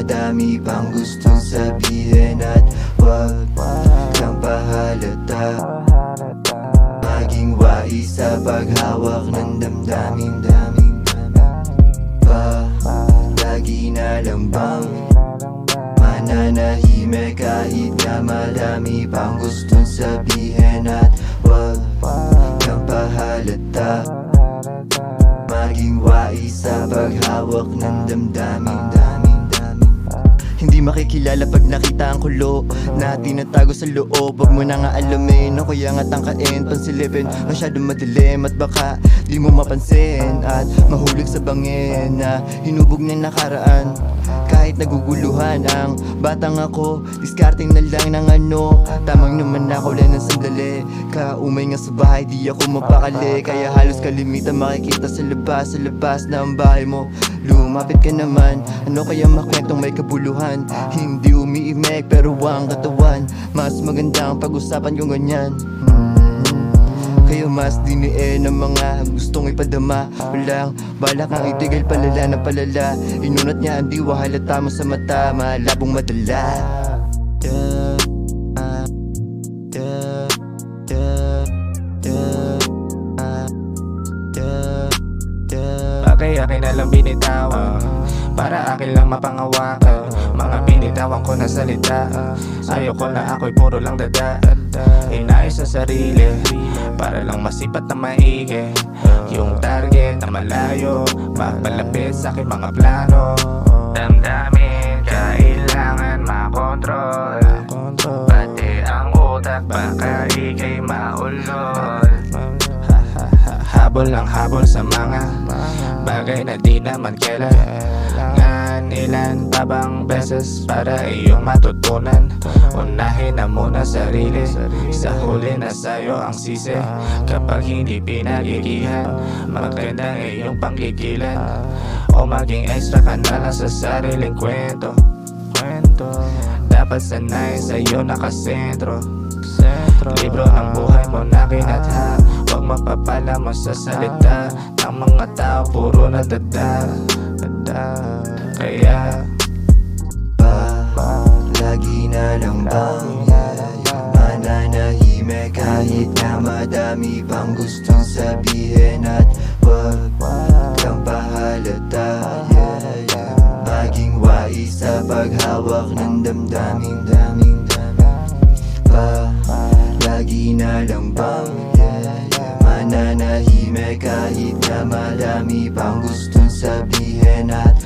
madami pang gustong sabihin at wag kang pahalata. Maging wais sa paghawak ng damdamin. Lagi na lang bang mananahimik kahit na madami pang gustong sabihin at wag kang pahalata. Maging wais sa paghawak ng damdamin. Hindi makikilala pag nakita ang kulo na tinatago sa loob. Wag mo na nga alamin o kaya nga tangkain, pansilipin. Masyadong madilim at baka di mo mapansin at mahulog sa bangin na hinubog ng nakaraan. Kahit naguguluhan ang batang ako, discarding na lang ng ano. Tamang naman ako lang ng sandali. Kaumay nga sa bahay, di ako mapakali. Kaya halos kalimitan makikita sa labas na ang bahay mo. Lumapit ka naman, ano kaya makwentong may kabuluhan. Hindi umiimik pero ang katawan, mas maganda ang pag-usapan kung ganyan. Kaya mas diniin ang mga gustong ipadama. Walang balak ang itigil, palala na palala. Inunat niya ang diwa, halata mo sa mata, malabong madala. Bagay akin na lang binitawan, para akin lang mapangawakan. Mga binitawan ko na salita, ayoko na ako'y puro lang dada. Inayos sa sarili, para lang masipat na maigi. Yung target na malayo, mapalapit sa aking mga plano. Damdamin, kailangan makontrol. Pati ang utak, baka ika'y maulol. Habol lang habol sa mga bagay na di naman kailangan. Ilan pa bang beses para iyong matutunan? Unahin na muna sarili, sa huli na sa'yo ang sisi. Kapag hindi pinagigihan, magandang iyong panggigilan. O maging extra ka na lang sa sariling kwento. Dapat sanay sa'yo nakasentro. Libro ng buhay mo na kinatha. Huwag mapapala mo sa salita ng mga tao, puro na dada. Kaya lagi na lang bang mananahimik kahit na madami pang gustong sabihin at wag kang pahalata. Maging wais sa paghawak ng damdamin. Lagi na lang bang mananahimik kahit na madami pang gustong sabihin at